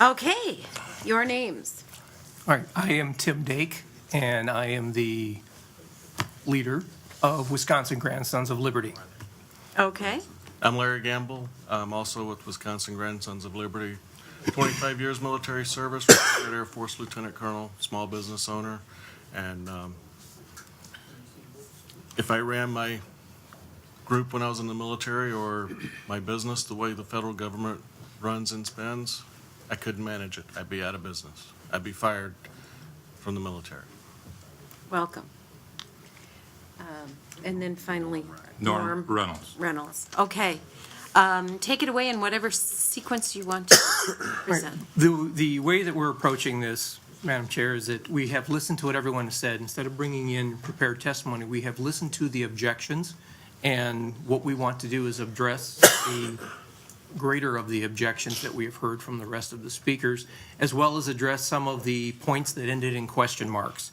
Okay, your names. All right, I am Tim Dake, and I am the leader of Wisconsin Grandsons of Liberty. Okay, I'm Larry Gamble. I'm also with Wisconsin Grandsons of Liberty. 25 years military service, retired Air Force Lieutenant Colonel, small business owner. And if I ran my group when I was in the military or my business the way the federal government runs and spends, I couldn't manage it. I'd be out of business. I'd be fired from the military. welcome. And then finally, Norm Reynolds. Reynolds. Okay. Take it away in whatever sequence you want to present. The way that we're approaching this, Madam Chair, is that we have listened to what everyone has said. Instead of bringing in prepared testimony, we have listened to the objections, and what we want to do is address the greater of the objections that we have heard from the rest of the speakers, as well as address some of the points that ended in question marks.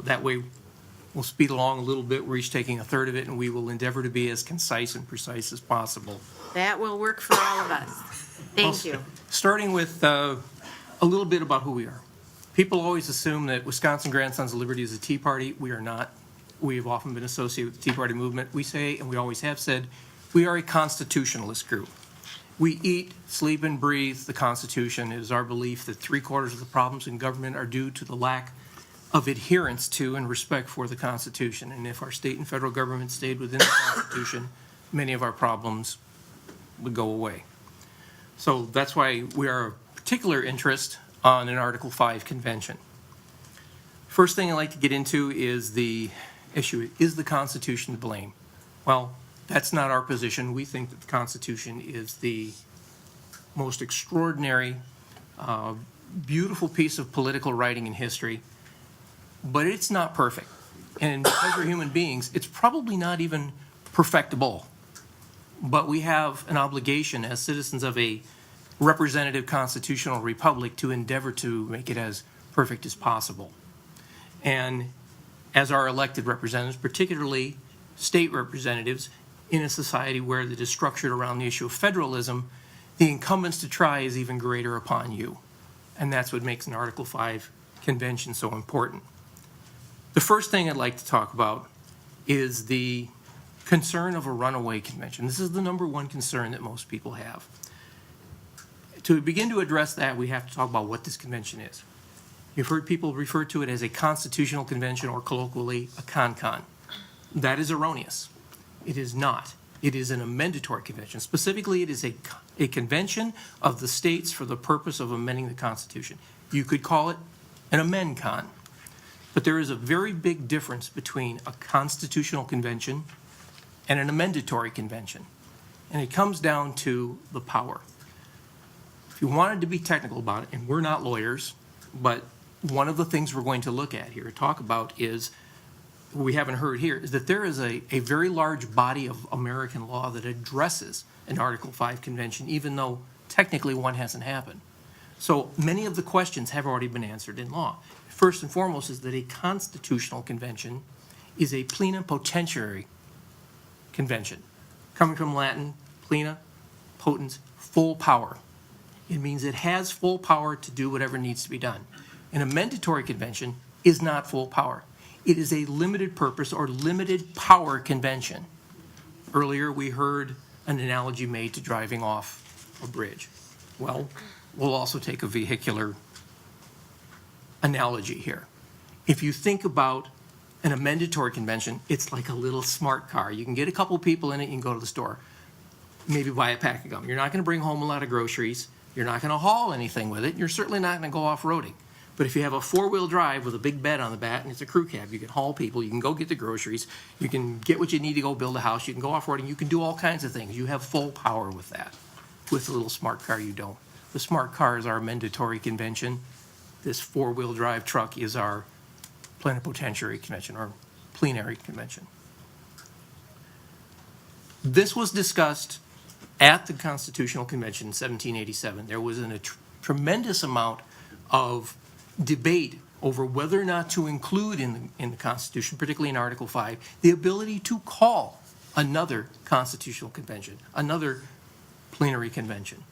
That way, we'll speed along a little bit. We're each taking a third of it, and we will endeavor to be as concise and precise as possible. That will work for all of us. Thank you. Starting with a little bit about who we are. People always assume that Wisconsin Grandsons of Liberty is a Tea Party. We are not. We have often been associated with the Tea Party movement. We say, and we always have said, we are a constitutionalist group. We eat, sleep, and breathe the Constitution. It is our belief that 3/4 of the problems in government are due to the lack of adherence to and respect for the Constitution. And if our state and federal government stayed within the Constitution, many of our problems would go away. So that's why we are of particular interest on an Article 5 convention. First thing I'd like to get into is the issue, is the Constitution to blame? Well, that's not our position. We think that the Constitution is the most extraordinary, beautiful piece of political writing in history, but it's not perfect. And because we're human beings, it's probably not even perfectible. But we have an obligation as citizens of a representative constitutional republic to endeavor to make it as perfect as possible. And as our elected representatives, particularly state representatives, in a society where it is structured around the issue of federalism, the incumbents to try is even greater upon you. And that's what makes an Article 5 convention so important. The first thing I'd like to talk about is the concern of a runaway convention. This is the number one concern that most people have. To begin to address that, we have to talk about what this convention is. You've heard people refer to it as a constitutional convention or colloquially a con-con. That is erroneous. It is not. It is an amendatory convention. Specifically, it is a convention of the states for the purpose of amending the Constitution. You could call it an amend-con. But there is a very big difference between a constitutional convention and an amendatory convention. And it comes down to the power. If you wanted to be technical about it, and we're not lawyers, but one of the things we're going to look at here, talk about is, what we haven't heard here, is that there is a very large body of American law that addresses an Article 5 convention, even though technically one hasn't happened. So many of the questions have already been answered in law. First and foremost is that a constitutional convention is a plenipotentiary convention. Coming from Latin, plena, potens, full power. It means it has full power to do whatever needs to be done. An amendatory convention is not full power. It is a limited purpose or limited power convention. Earlier, we heard an analogy made to driving off a bridge. Well, we'll also take a vehicular analogy here. If you think about an amendatory convention, it's like a little smart car. You can get a couple people in it, you can go to the store, maybe buy a pack of gum. You're not going to bring home a lot of groceries. You're not going to haul anything with it. You're certainly not going to go off-roading. But if you have a four-wheel drive with a big bed on the back and it's a crew cab, you can haul people, you can go get the groceries, you can get what you need to go build a house, you can go off-roading, you can do all kinds of things. You have full power with that. With a little smart car, you don't. The smart car is our mandatory convention. This four-wheel drive truck is our plenipotentiary convention or plenary convention. This was discussed at the Constitutional Convention in 1787. There was a tremendous amount of debate over whether or not to include in the Constitution, particularly in Article 5, the ability to call another constitutional convention, another plenary convention.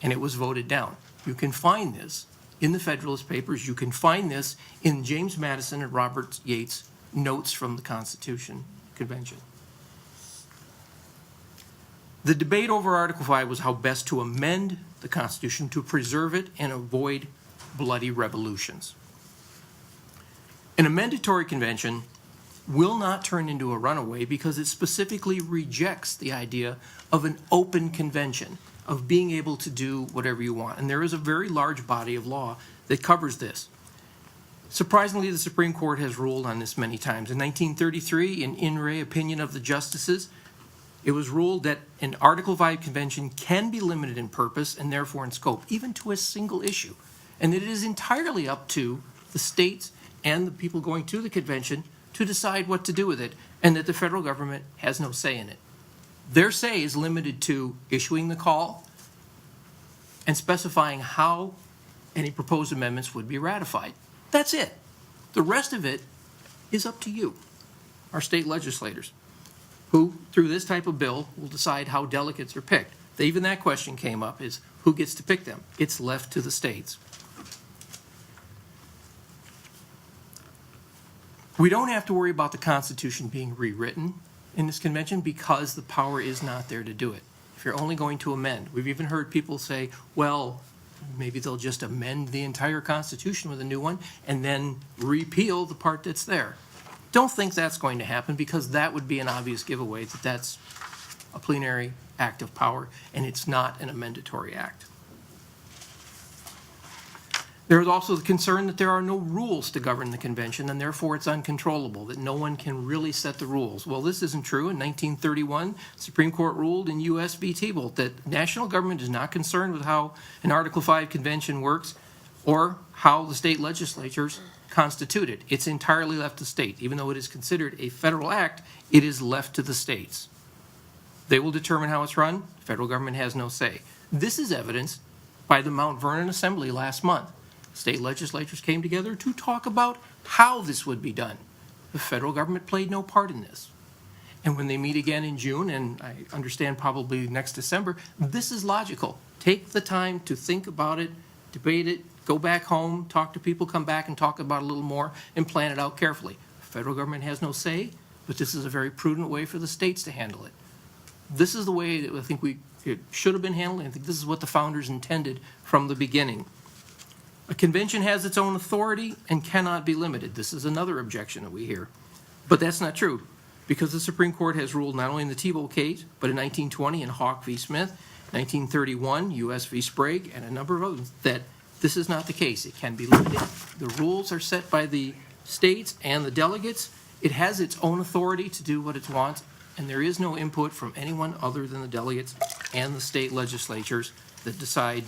And it was voted down. You can find this in the Federalist Papers. You can find this in James Madison and Robert Yates' notes from the Constitution Convention. The debate over Article 5 was how best to amend the Constitution to preserve it and avoid bloody revolutions. An amendatory convention will not turn into a runaway because it specifically rejects the idea of an open convention, of being able to do whatever you want. And there is a very large body of law that covers this. Surprisingly, the Supreme Court has ruled on this many times. In 1933, in re Opinion of the Justices, it was ruled that an Article 5 convention can be limited in purpose and therefore in scope, even to a single issue. And that it is entirely up to the states and the people going to the convention to decide what to do with it, and that the federal government has no say in it. Their say is limited to issuing the call and specifying how any proposed amendments would be ratified. That's it. The rest of it is up to you, our state legislators, who, through this type of bill, will decide how delegates are picked. Even that question came up, is who gets to pick them? It's left to the states. We don't have to worry about the Constitution being rewritten in this convention because the power is not there to do it. If you're only going to amend, we've even heard people say, well, maybe they'll just amend the entire Constitution with a new one and then repeal the part that's there. Don't think that's going to happen because that would be an obvious giveaway that that's a plenary act of power and it's not an amendatory act. There is also the concern that there are no rules to govern the convention and therefore it's uncontrollable, that no one can really set the rules. Well, this isn't true. In 1931, the Supreme Court ruled in U.S. v. Thibault that national government is not concerned with how an Article 5 convention works or how the state legislatures constitute it. It's entirely left to state. Even though it is considered a federal act, it is left to the states. They will determine how it's run. The federal government has no say. This is evidenced by the Mount Vernon Assembly last month. State legislatures came together to talk about how this would be done. The federal government played no part in this. And when they meet again in June, and I understand probably next December, this is logical. Take the time to think about it, debate it, go back home, talk to people, come back and talk about it a little more, and plan it out carefully. The federal government has no say, but this is a very prudent way for the states to handle it. This is the way that I think it should have been handled. I think this is what the founders intended from the beginning. A convention has its own authority and cannot be limited. This is another objection that we hear. But that's not true, because the Supreme Court has ruled not only in the Thibault case, but in 1920 in Hawk v. Smith, 1931, U.S. v. Sprague, and a number of others, that this is not the case. It can be limited. The rules are set by the states and the delegates. It has its own authority to do what it wants, and there is no input from anyone other than the delegates and the state legislatures that decide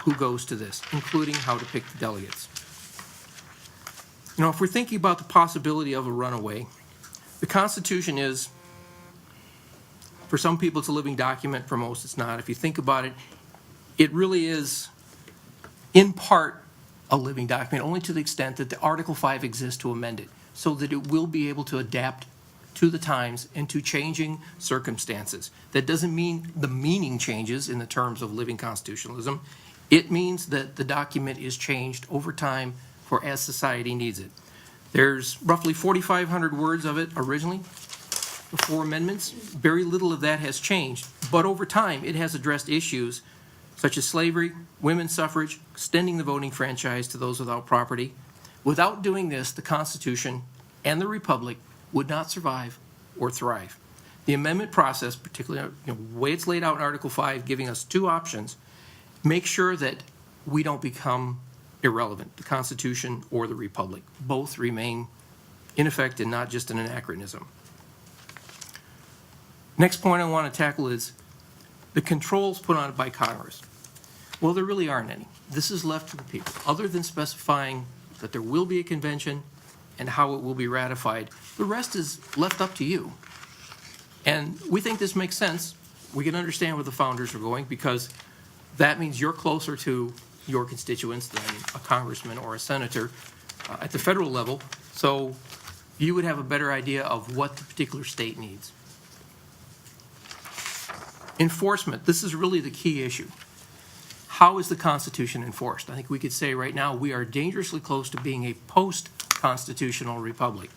who goes to this, including how to pick the delegates. You know, if we're thinking about the possibility of a runaway, the Constitution is, for some people it's a living document, for most it's not. If you think about it, it really is, in part, a living document, only to the extent that the Article 5 exists to amend it, so that it will be able to adapt to the times and to changing circumstances. That doesn't mean the meaning changes in the terms of living constitutionalism. It means that the document is changed over time for as society needs it. There's roughly 4,500 words of it originally, before amendments. Very little of that has changed, but over time it has addressed issues such as slavery, women's suffrage, extending the voting franchise to those without property. Without doing this, the Constitution and the Republic would not survive or thrive. The amendment process, particularly the way it's laid out in Article 5, giving us two options, make sure that we don't become irrelevant, the Constitution or the Republic. Both remain in effect and not just an anachronism. Next point I want to tackle is the controls put on it by Congress. Well, there really aren't any. This is left to the people. Other than specifying that there will be a convention and how it will be ratified, the rest is left up to you. And we think this makes sense. We can understand where the founders are going because that means you're closer to your constituents than a congressman or a senator at the federal level, so you would have a better idea of what the particular state needs. Enforcement, this is really the key issue. how is the Constitution enforced? I think we could say right now we are dangerously close to being a post-constitutional republic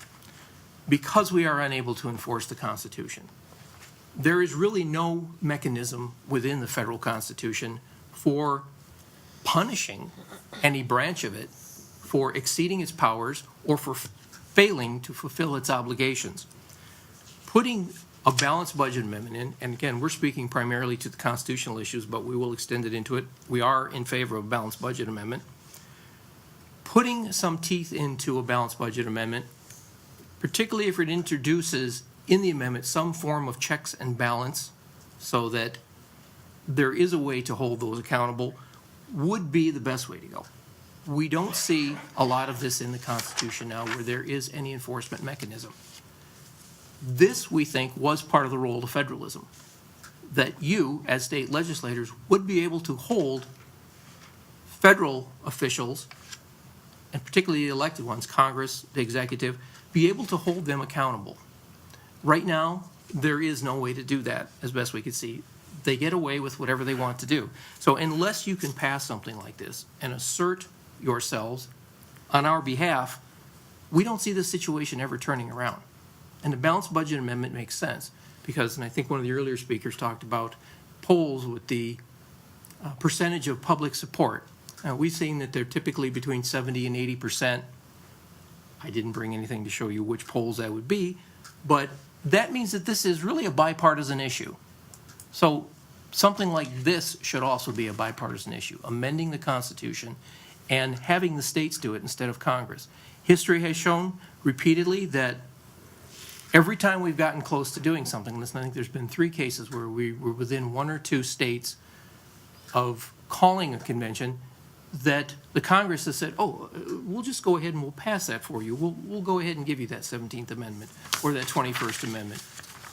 because we are unable to enforce the Constitution. There is really no mechanism within the federal Constitution for punishing any branch of it for exceeding its powers or for failing to fulfill its obligations. Putting a balanced budget amendment in, and again, we're speaking primarily to the constitutional issues, but we will extend it into it. We are in favor of a balanced budget amendment. Putting some teeth into a balanced budget amendment, particularly if it introduces in the amendment some form of checks and balance so that there is a way to hold those accountable, would be the best way to go. We don't see a lot of this in the Constitution now where there is any enforcement mechanism. This, we think, was part of the role of federalism, that you, as state legislators, would be able to hold federal officials, and particularly the elected ones, Congress, the executive, be able to hold them accountable. Right now, there is no way to do that, as best we can see. They get away with whatever they want to do. So unless you can pass something like this and assert yourselves on our behalf, we don't see this situation ever turning around. And the balanced budget amendment makes sense because, and I think one of the earlier speakers talked about polls with the percentage of public support. We've seen that they're typically between 70 and 80%. I didn't bring anything to show you which polls that would be, but that means that this is really a bipartisan issue. So something like this should also be a bipartisan issue, amending the Constitution and having the states do it instead of Congress. History has shown repeatedly that every time we've gotten close to doing something, and I think there's been 3 cases where we were within 1 or 2 states of calling a convention, that the Congress has said, oh, we'll just go ahead and we'll pass that for you. We'll go ahead and give you that 17th Amendment or that 21st Amendment.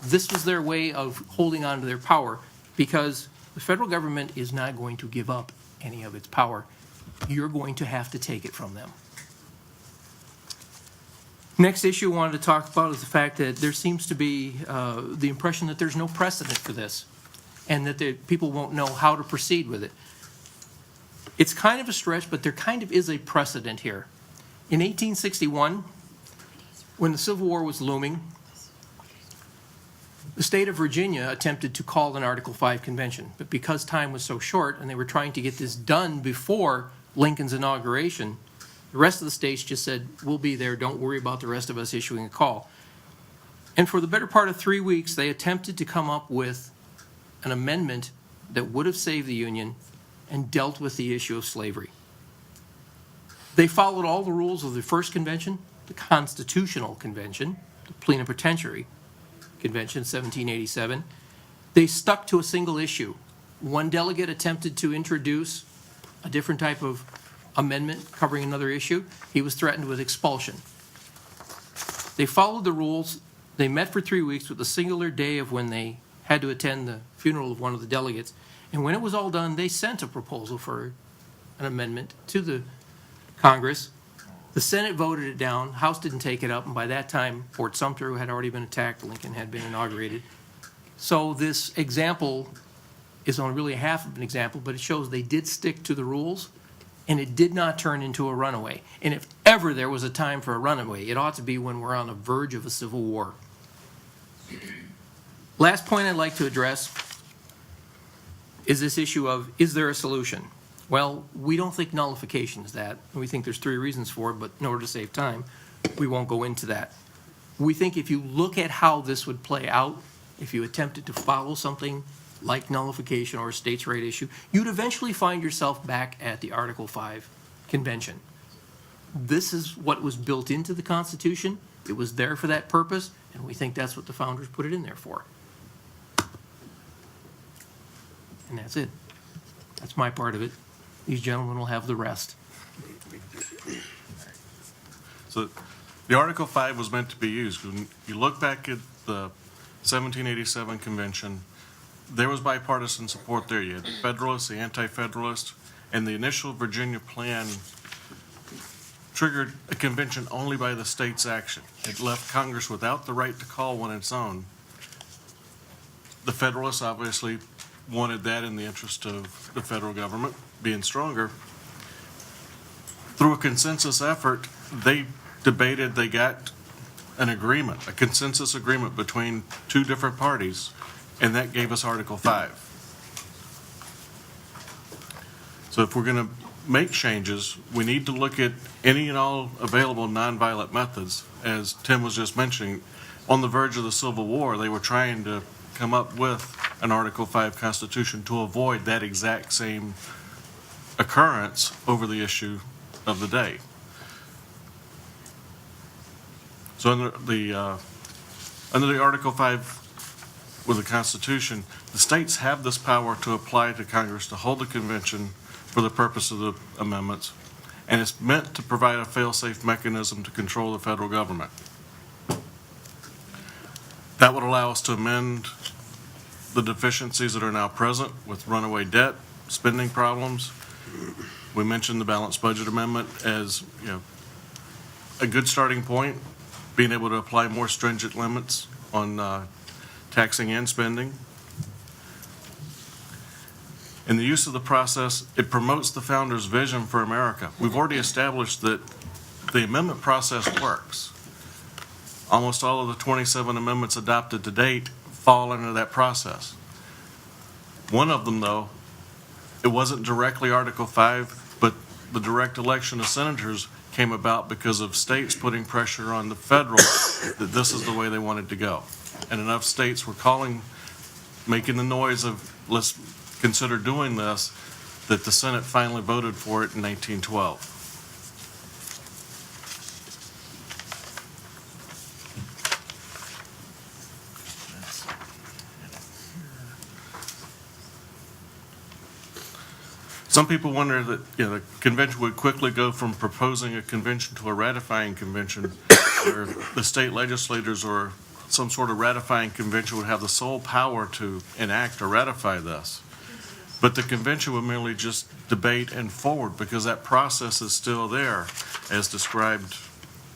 This was their way of holding on to their power because the federal government is not going to give up any of its power. You're going to have to take it from them. Next issue I wanted to talk about is the fact that there seems to be the impression that there's no precedent for this and that people won't know how to proceed with it. It's kind of a stretch, but there kind of is a precedent here. In 1861, when the Civil War was looming, the state of Virginia attempted to call an Article 5 convention, but because time was so short and they were trying to get this done before Lincoln's inauguration, the rest of the states just said, we'll be there, don't worry about the rest of us issuing a call. And for the better part of 3 weeks, they attempted to come up with an amendment that would have saved the Union and dealt with the issue of slavery. They followed all the rules of the first convention, the Constitutional Convention, the Plenipotentiary Convention, 1787. They stuck to a single issue. One delegate attempted to introduce a different type of amendment covering another issue. He was threatened with expulsion. They followed the rules. They met for 3 weeks with a singular day of when they had to attend the funeral of one of the delegates. And when it was all done, they sent a proposal for an amendment to the Congress. The Senate voted it down. House didn't take it up. And by that time, Fort Sumter had already been attacked. Lincoln had been inaugurated. So this example is only really half of an example, but it shows they did stick to the rules, and it did not turn into a runaway. And if ever there was a time for a runaway, it ought to be when we're on the verge of a civil war. Last point I'd like to address is this issue of, is there a solution? Well, we don't think nullification is that. We think there's 3 reasons for it, but in order to save time, we won't go into that. We think if you look at how this would play out, if you attempted to follow something like nullification or a states' right issue, you'd eventually find yourself back at the Article 5 convention. This is what was built into the Constitution. It was there for that purpose, and we think that's what the founders put it in there for. And that's it. That's my part of it. These gentlemen will have the rest. So the Article 5 was meant to be used. When you look back at the 1787 convention, there was bipartisan support there. You had the Federalists, the Anti-Federalists, and the initial Virginia plan triggered a convention only by the state's action. It left Congress without the right to call one its own. The Federalists obviously wanted that in the interest of the federal government being stronger. Through a consensus effort, they debated, they got an agreement, a consensus agreement between two different parties, and that gave us Article 5. So if we're going to make changes, we need to look at any and all available nonviolent methods. As Tim was just mentioning, on the verge of the Civil War, they were trying to come up with an Article 5 Constitution to avoid that exact same occurrence over the issue of the day. So under the Article 5 with the Constitution, the states have this power to apply to Congress to hold a convention for the purpose of the amendments, and it's meant to provide a fail-safe mechanism to control the federal government. That would allow us to amend the deficiencies that are now present with runaway debt, spending problems. We mentioned the balanced budget amendment as, a good starting point, being able to apply more stringent limits on taxing and spending. In the use of the process, it promotes the founders' vision for America. We've already established that the amendment process works. Almost all of the 27 amendments adopted to date fall into that process. One of them, though, it wasn't directly Article 5, but the direct election of senators came about because of states putting pressure on the federal that this is the way they wanted to go. And enough states were making the noise of, let's consider doing this, that the Senate finally voted for it in 1912. Some people wonder that the convention would quickly go from proposing a convention to a ratifying convention, where the state legislators or some sort of ratifying convention would have the sole power to enact or ratify this. But the convention would merely just debate and forward, because that process is still there, as described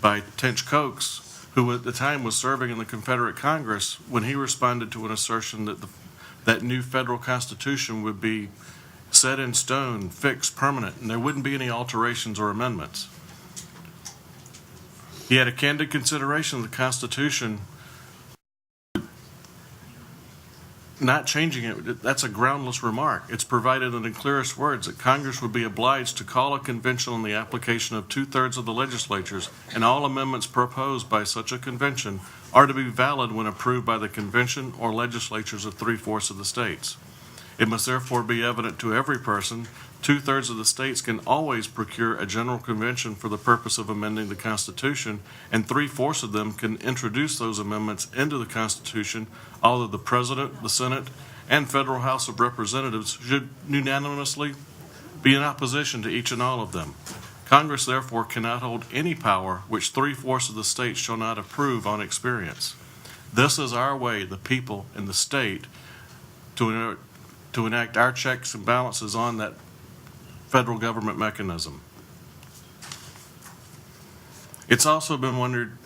by Tench Coates, who at the time was serving in the Confederate Congress, when he responded to an assertion that that new federal constitution would be set in stone, fixed, permanent, and there wouldn't be any alterations or amendments. He had a candid consideration of the Constitution, not changing it. That's a groundless remark. It's provided in the clearest words that Congress would be obliged to call a convention on the application of 2/3 of the legislatures, and all amendments proposed by such a convention are to be valid when approved by the convention or legislatures of 3/4 of the states. It must therefore be evident to every person 2/3 of the states can always procure a general convention for the purpose of amending the Constitution, and 3/4 of them can introduce those amendments into the Constitution, although the President, the Senate, and Federal House of Representatives should unanimously be in opposition to each and all of them. Congress therefore cannot hold any power which 3/4 of the states shall not approve on experience. This is our way, the people and the state, to enact our checks and balances on that federal government mechanism. It's also been wondered,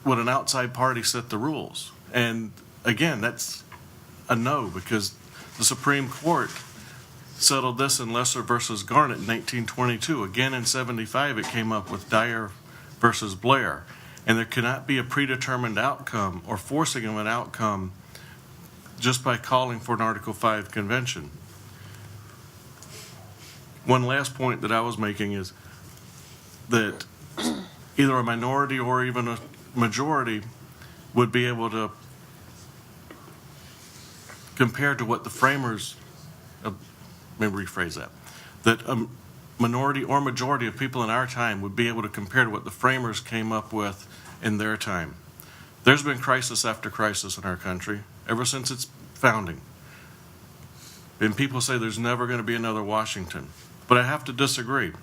would an outside party set the rules? And again, that's a no, because the Supreme Court settled this in Lesser versus Garnett in 1922. Again in 75, it came up with Dyer versus Blair. And there cannot be a predetermined outcome or forcing of an outcome just by calling for an Article 5 convention. One last point that I was making is that either a minority or even a majority would be able to compare to what the framers, let me rephrase that a minority or majority of people in our time would be able to compare to what the framers came up with in their time. There's been crisis after crisis in our country ever since its founding. And people say there's never going to be another Washington. But I have to disagree.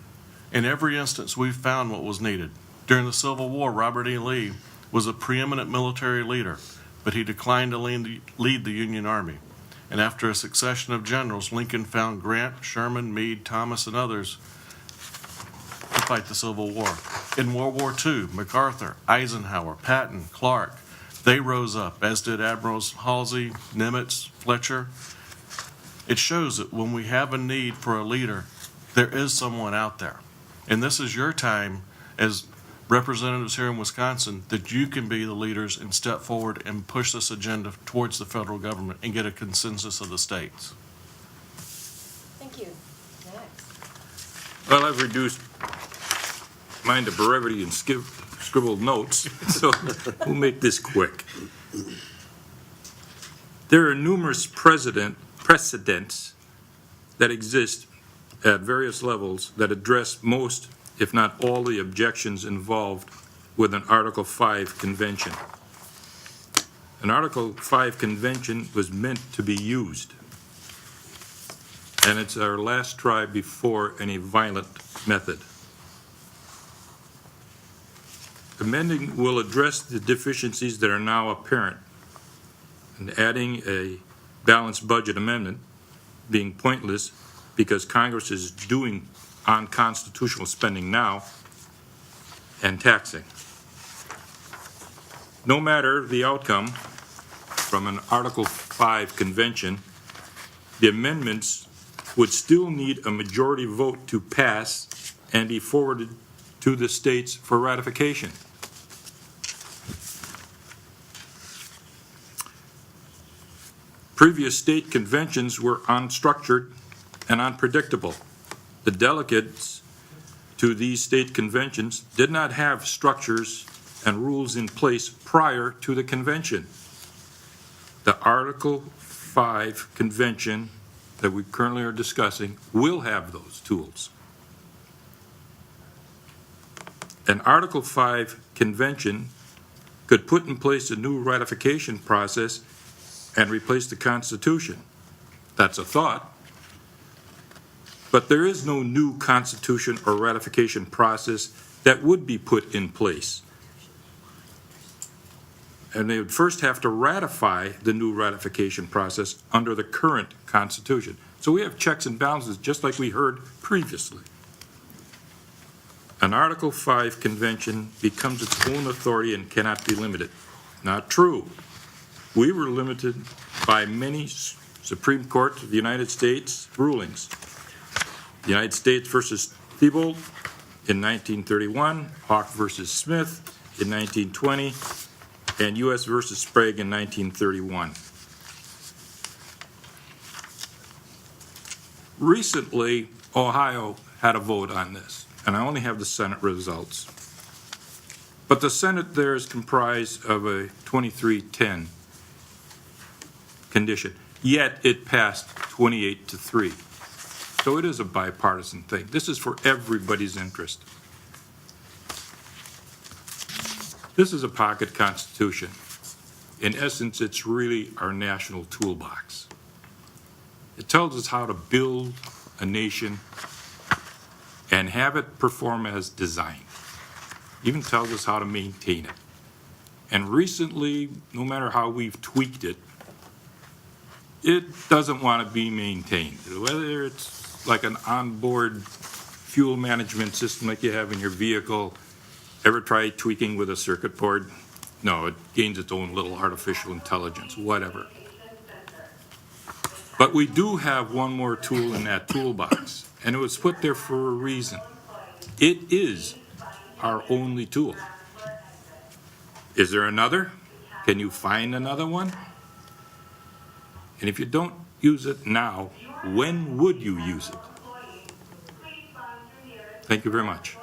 In every instance, we've found what was needed. During the Civil War, Robert E. Lee was a preeminent military leader, but he declined to lead the Union Army. And after a succession of generals, Lincoln found Grant, Sherman, Meade, Thomas, and others to fight the Civil War. In World War II, MacArthur, Eisenhower, Patton, Clark, they rose up, as did Admirals Halsey, Nimitz, Fletcher. it shows that when we have a need for a leader, there is someone out there. And this is your time as representatives here in Wisconsin that you can be the leaders and step forward and push this agenda towards the federal government and get a consensus of the states. Thank you. Next. Well, I've reduced mine to brevity and scribbled notes, so we'll make this quick. There are numerous precedents that exist at various levels that address most, if not all, the objections involved with an Article 5 convention. An Article 5 convention was meant to be used, and it's our last try before any violent method. Amending will address the deficiencies that are now apparent, and adding a balanced budget amendment being pointless because Congress is doing unconstitutional spending now and taxing. No matter the outcome from an Article 5 convention, the amendments would still need a majority vote to pass and be forwarded to the states for ratification. Previous state conventions were unstructured and unpredictable. The delegates to these state conventions did not have structures and rules in place prior to the convention. The Article 5 convention that we currently are discussing will have those tools. An Article 5 convention could put in place a new ratification process and replace the Constitution. That's a thought. But there is no new Constitution or ratification process that would be put in place. And they would first have to ratify the new ratification process under the current Constitution. So we have checks and balances, just like we heard previously. An Article 5 convention becomes its own authority and cannot be limited. Not true. We were limited by many Supreme Court of the United States rulings. The United States versus Thibault in 1931, Hawk versus Smith in 1920, and U.S. versus Sprague in 1931. Recently, Ohio had a vote on this, and I only have the Senate results. But the Senate there is comprised of a 23-10 condition, yet it passed 28-3. So it is a bipartisan thing. This is for everybody's interest. This is a pocket constitution. In essence, it's really our national toolbox. It tells us how to build a nation and have it perform as designed. Even tells us how to maintain it. And recently, no matter how we've tweaked it, it doesn't want to be maintained. Whether it's like an onboard fuel management system like you have in your vehicle, ever try tweaking with a circuit board? No, it gains its own little artificial intelligence, whatever. But we do have one more tool in that toolbox, and it was put there for a reason. It is our only tool. Is there another? Can you find another one? And if you don't use it now, when would you use it? Thank you very much.